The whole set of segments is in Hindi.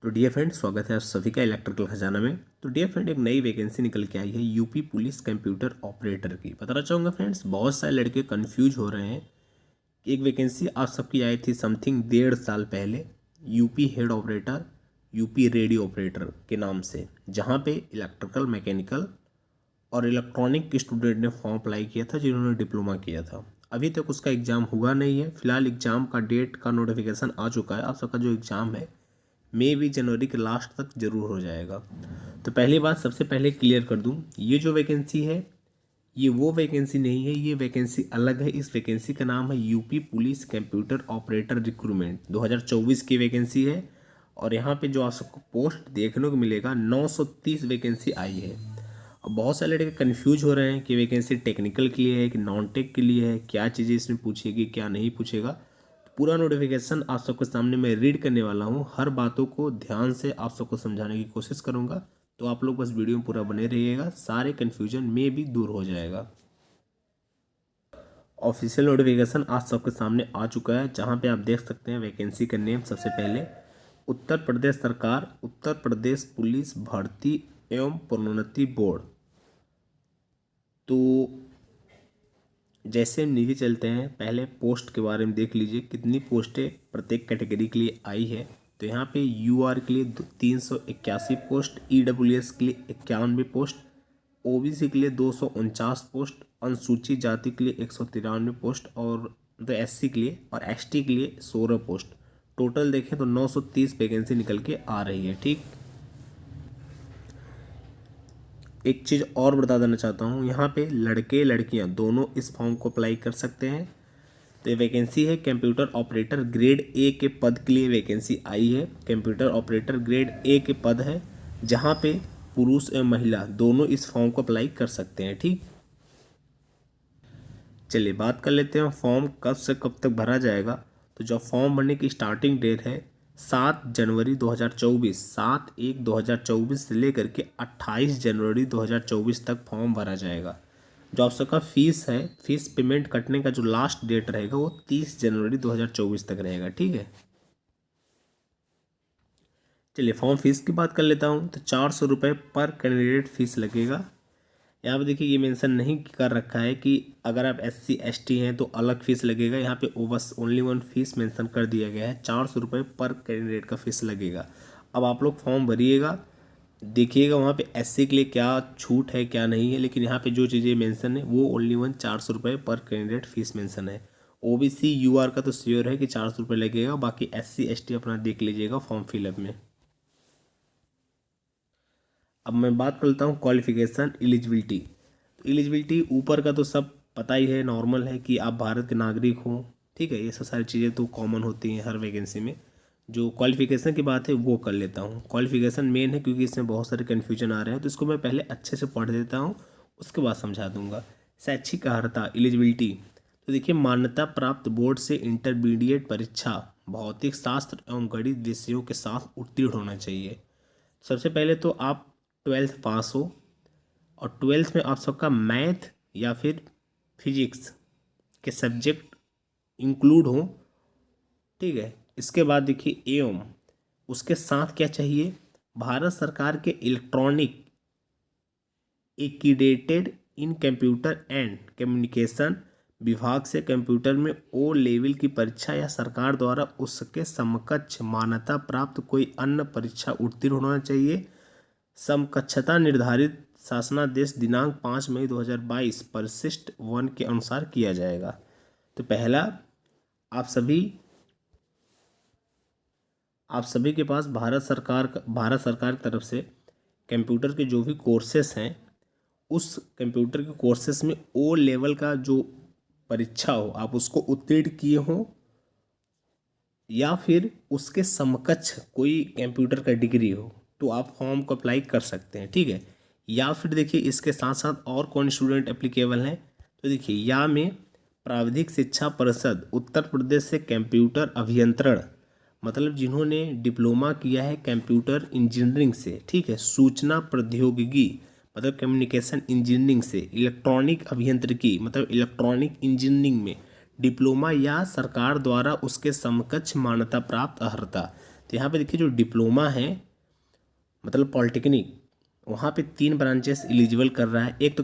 तो डियर फ्रेंड, स्वागत है आप सभी का इलेक्ट्रिकल खजाना में। तो डियर फ्रेंड, एक नई वैकेंसी निकल के आई है यूपी पुलिस कंप्यूटर ऑपरेटर की। बताना चाहूँगा फ्रेंड्स, बहुत सारे लड़के कंफ्यूज हो रहे हैं। एक वैकेंसी आप सबकी आई थी समथिंग 1.5 साल पहले, UP head operator, UP radio operator के नाम से, जहाँ पे इलेक्ट्रिकल, मैकेनिकल और इलेक्ट्रॉनिक के स्टूडेंट ने फॉर्म अप्लाई किया था जिन्होंने डिप्लोमा किया था। अभी तक उसका एग्ज़ाम हुआ नहीं है। फिलहाल एग्ज़ाम का डेट का नोटिफिकेशन आ चुका है। आप सबका जो एग्ज़ाम है मे भी जनवरी के लास्ट तक ज़रूर हो जाएगा। तो पहली बात सबसे पहले क्लियर कर दूं, ये जो वैकेंसी है ये वो वैकेंसी नहीं है, ये वैकेंसी अलग है। इस वैकेंसी का नाम है UP police computer operator recruitment 2024 की वैकेंसी है। और यहाँ पे जो आप सबको पोस्ट देखने को मिलेगा 930 वैकेंसी आई है। अब बहुत सारे लड़के कन्फ्यूज हो रहे हैं कि वैकेंसी टेक्निकल के लिए है कि नॉन टेक के लिए है, क्या चीज़ें इसमें पूछेगी क्या नहीं पूछेगा। पूरा नोटिफिकेशन आप सबके सामने मैं रीड करने वाला हूँ। हर बातों को ध्यान से आप सबको समझाने की कोशिश करूँगा, तो आप लोग बस वीडियो में पूरा बने रहिएगा, सारे कन्फ्यूजन में भी दूर हो जाएगा। ऑफिशियल नोटिफिकेशन आज सबके सामने आ चुका है, जहाँ पे आप देख सकते हैं वैकेंसी का नेम। सबसे पहले उत्तर प्रदेश सरकार, उत्तर प्रदेश पुलिस भर्ती एवं प्रोन्नति बोर्ड। तो जैसे हम नीचे चलते हैं, पहले पोस्ट के बारे में देख लीजिए, कितनी पोस्टें प्रत्येक कैटेगरी के लिए आई है। तो यहाँ पे यूआर के लिए 381 पोस्ट, ईडब्ल्यूएस के लिए 91 पोस्ट, ओबीसी के लिए 249 पोस्ट, अनुसूचित जाति के लिए 193 पोस्ट, और तो एससी के लिए और एसटी के लिए 16 पोस्ट। टोटल देखें तो 930 वैकेंसी निकल के आ रही है। ठीक, एक चीज़ और बता देना चाहता हूँ, यहाँ पे लड़के लड़कियाँ दोनों इस फॉर्म को अप्लाई कर सकते हैं। तो ये वैकेंसी है कंप्यूटर ऑपरेटर ग्रेड ए के पद के लिए वैकेंसी आई है। कंप्यूटर ऑपरेटर ग्रेड ए के पद है, जहाँ पे पुरुष एवं महिला दोनों इस फॉर्म को अप्लाई कर सकते हैं। ठीक, चलिए बात कर लेते हैं फॉर्म कब से कब तक भरा जाएगा। तो जो फॉर्म भरने की स्टार्टिंग डेट है 7 जनवरी 2024, 7/1/2024 से लेकर के 28 जनवरी 2024 तक फॉर्म भरा जाएगा। जो आप सबका फीस है, फीस पेमेंट कटने का जो लास्ट डेट रहेगा वो 30 जनवरी 2024 तक रहेगा। ठीक है, चलिए फॉर्म फीस की बात कर लेता हूँ। तो 400 रुपये पर कैंडिडेट फीस लगेगा। यहाँ पे देखिए ये मेंशन नहीं कर रखा है कि अगर आप SC ST हैं तो अलग फीस लगेगा। यहाँ पे बस ओनली वन फीस मेंशन कर दिया गया है, 400 रुपये पर कैंडिडेट का फीस लगेगा। अब आप लोग फॉर्म भरिएगा, देखिएगा वहाँ पे SC के लिए क्या छूट है क्या नहीं है, लेकिन यहाँ पे जो चीज़ें मेंशन है वो ओनली वन 400 रुपये पर कैंडिडेट फीस मेंशन है। OBC UR का तो श्योर है कि 400 रुपये लगेगा, बाकी SC ST अपना देख लीजिएगा फॉर्म फिलअप में। अब मैं बात करता हूँ क्वालिफिकेशन, एलिजिबिलिटी। तो एलिजिबिलिटी ऊपर का तो सब पता ही है, नॉर्मल है कि आप भारत के नागरिक हो। ठीक है, ये सब सारी चीज़ें तो कॉमन होती हैं हर वैकेंसी में। जो क्वालिफिकेशन की बात है वो कर लेता हूँ। क्वालिफिकेशन मेन है क्योंकि इसमें बहुत सारे कन्फ्यूजन आ रहे हैं, तो इसको मैं पहले अच्छे से पढ़ देता हूँ, उसके बाद समझा दूंगा। शैक्षिक अर्हता, एलिजिबिलिटी। तो देखिए, मान्यता प्राप्त बोर्ड से इंटरमीडिएट परीक्षा भौतिक शास्त्र एवं गणित विषयों के साथ उत्तीर्ण होना चाहिए। सबसे पहले तो आप 12th पास हो, और 12th में आप सबका मैथ या फिर फिजिक्स के सब्जेक्ट इंक्लूड हो। ठीक है, इसके बाद देखिए एवं उसके साथ क्या चाहिए, भारत सरकार के electronic accredited in computer and communication विभाग से कंप्यूटर में O लेवल की परीक्षा या सरकार द्वारा उसके समकक्ष मान्यता प्राप्त कोई अन्य परीक्षा उत्तीर्ण होना चाहिए। समकक्षता निर्धारित शासनादेश दिनांक 5 मई 2022 परिशिष्ट 1 के अनुसार किया जाएगा। तो पहला, आप सभी के पास भारत सरकार की तरफ से कंप्यूटर के जो भी कोर्सेस हैं, उस कंप्यूटर के कोर्सेस में O लेवल का जो परीक्षा हो आप उसको उत्तीर्ण किए हो, या फिर उसके समकक्ष कोई कंप्यूटर का डिग्री हो, तो आप फॉर्म को अप्लाई कर सकते हैं। ठीक है, या फिर देखिए इसके साथ साथ और कौन स्टूडेंट एप्लीकेबल हैं। तो देखिए या में प्राविधिक शिक्षा परिषद उत्तर प्रदेश से कंप्यूटर अभियंत्रण, मतलब जिन्होंने डिप्लोमा किया है कंप्यूटर इंजीनियरिंग से, ठीक है, सूचना प्रौद्योगिकी मतलब कम्युनिकेशन इंजीनियरिंग से, इलेक्ट्रॉनिक अभियंत्रिकी मतलब इलेक्ट्रॉनिक इंजीनियरिंग में डिप्लोमा या सरकार द्वारा उसके समकक्ष मान्यता प्राप्त अर्हता। तो यहाँ पे देखिए जो डिप्लोमा है मतलब पॉलिटेक्निक, वहाँ पे 3 ब्रांचेस एलिजिबल कर रहा है। एक तो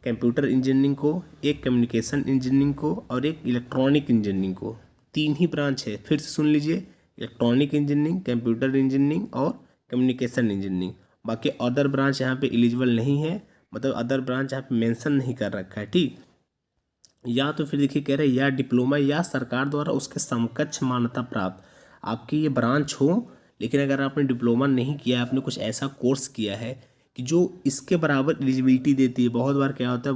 कंप्यूटर इंजीनियरिंग को, एक कम्युनिकेशन इंजीनियरिंग को और एक इलेक्ट्रॉनिक इंजीनियरिंग को। 3 ही ब्रांच है, फिर से सुन लीजिए, इलेक्ट्रॉनिक इंजीनियरिंग, कंप्यूटर इंजीनियरिंग और कम्युनिकेशन इंजीनियरिंग। बाकी अदर ब्रांच यहाँ पे एलिजिबल नहीं है, मतलब अदर ब्रांच यहाँ पे मेंशन नहीं कर रखा है, ठीक। या तो फिर देखिए कह रहे हैं या डिप्लोमा या सरकार द्वारा उसके समकक्ष मान्यता प्राप्त आपकी ये ब्रांच हो, लेकिन अगर आपने डिप्लोमा नहीं किया है, आपने कुछ ऐसा कोर्स किया है कि जो इसके बराबर एलिजिबिलिटी देती है। बहुत बार क्या होता है,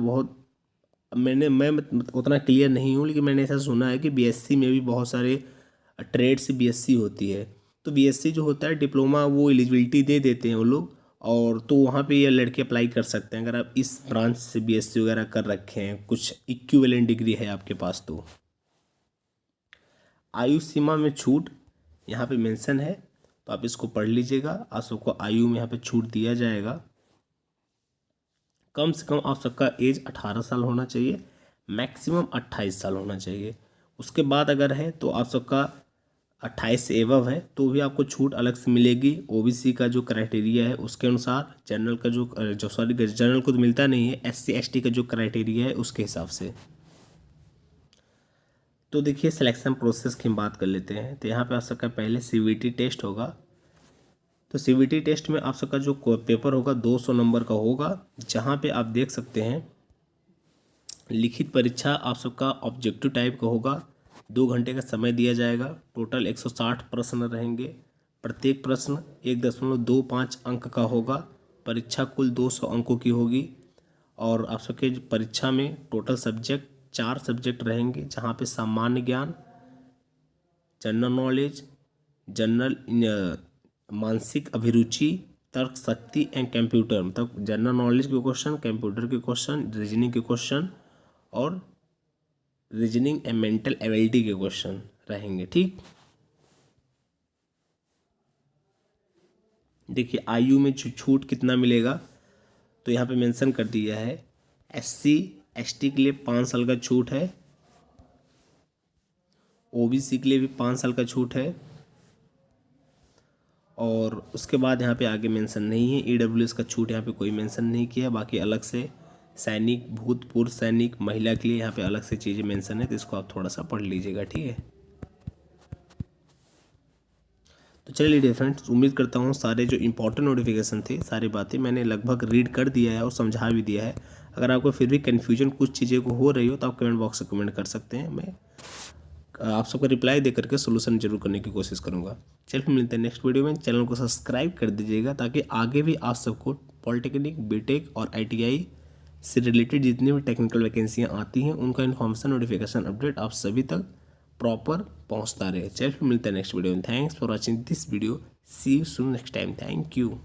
मैं उतना क्लियर नहीं हूँ, लेकिन मैंने ऐसा सुना है कि बीएससी में भी बहुत सारे ट्रेड से बीएससी होती है, तो बीएससी जो होता है डिप्लोमा वो एलिजिबिलिटी दे देते हैं वो लोग, और तो वहाँ पे ये लड़के अप्लाई कर सकते हैं अगर आप इस ब्रांच से बीएससी वगैरह कर रखे हैं, कुछ इक्विवेलेंट डिग्री है आपके पास तो। आयु सीमा में छूट यहाँ पे मेंशन है, तो आप इसको पढ़ लीजिएगा। आप सबको आयु में यहाँ पे छूट दिया जाएगा। कम से कम आप सबका एज 18 साल होना चाहिए, मैक्सिमम 28 साल होना चाहिए। उसके बाद अगर है तो आप सबका 28 से एबव है तो भी आपको छूट अलग से मिलेगी। ओबीसी का जो क्राइटेरिया है उसके अनुसार, जनरल का जनरल को तो मिलता नहीं है, एससी एसटी का जो क्राइटेरिया है उसके हिसाब से। तो देखिए सिलेक्शन प्रोसेस की हम बात कर लेते हैं। तो यहाँ पे आप सबका पहले सीवीटी टेस्ट होगा। तो सीवीटी टेस्ट में आप सबका जो पेपर होगा 200 नंबर का होगा, जहाँ पे आप देख सकते हैं लिखित परीक्षा आप सबका ऑब्जेक्टिव टाइप का होगा। 2 घंटे का समय दिया जाएगा। टोटल 160 प्रश्न रहेंगे। प्रत्येक प्रश्न 1.25 अंक का होगा। परीक्षा कुल 200 अंकों की होगी। और आप सबके परीक्षा में टोटल सब्जेक्ट 4 सब्जेक्ट रहेंगे, जहाँ पे सामान्य ज्ञान, जनरल नॉलेज, जनरल मानसिक अभिरुचि, तर्क शक्ति एंड कंप्यूटर, मतलब जनरल नॉलेज के क्वेश्चन, कंप्यूटर के क्वेश्चन, रीजनिंग के क्वेश्चन और रीजनिंग एंड मेंटल एबिलिटी के क्वेश्चन रहेंगे, ठीक। देखिए आयु में छूट कितना मिलेगा, तो यहाँ पे मेंशन कर दिया है। एससी एसटी के लिए 5 साल का छूट है, ओबीसी के लिए भी 5 साल का छूट है, और उसके बाद यहाँ पे आगे मेंशन नहीं है। ईडब्ल्यूएस का छूट यहाँ पे कोई मेंशन नहीं किया। बाकी अलग से सैनिक, भूतपूर्व सैनिक, महिला के लिए यहाँ पे अलग से चीज़ें मेंशन है, तो इसको आप थोड़ा सा पढ़ लीजिएगा, ठीक है। तो चलिए डियर फ्रेंड्स, उम्मीद करता हूँ सारे जो इंपॉर्टेंट नोटिफिकेशन थे, सारी बातें मैंने लगभग रीड कर दिया है और समझा भी दिया है। अगर आपको फिर भी कन्फ्यूजन कुछ चीज़ें को हो रही हो तो आप कमेंट बॉक्स में कमेंट कर सकते हैं। मैं आप सबका रिप्लाई दे करके सोल्यूशन जरूर करने की कोशिश करूँगा। चलिए मिलते हैं नेक्स्ट वीडियो में। चैनल को सब्सक्राइब कर दीजिएगा ताकि आगे भी आप सबको पॉलिटेक्निक, बीटेक और ITI से रिलेटेड जितनी भी टेक्निकल वैकेंसियाँ आती हैं उनका इन्फॉर्मेशन, नोटिफिकेशन, अपडेट आप सभी तक प्रॉपर पहुंचता रहे। चलिए मिलते हैं नेक्स्ट वीडियो में। Thanks for watching this video. See you soon next time. Thank you.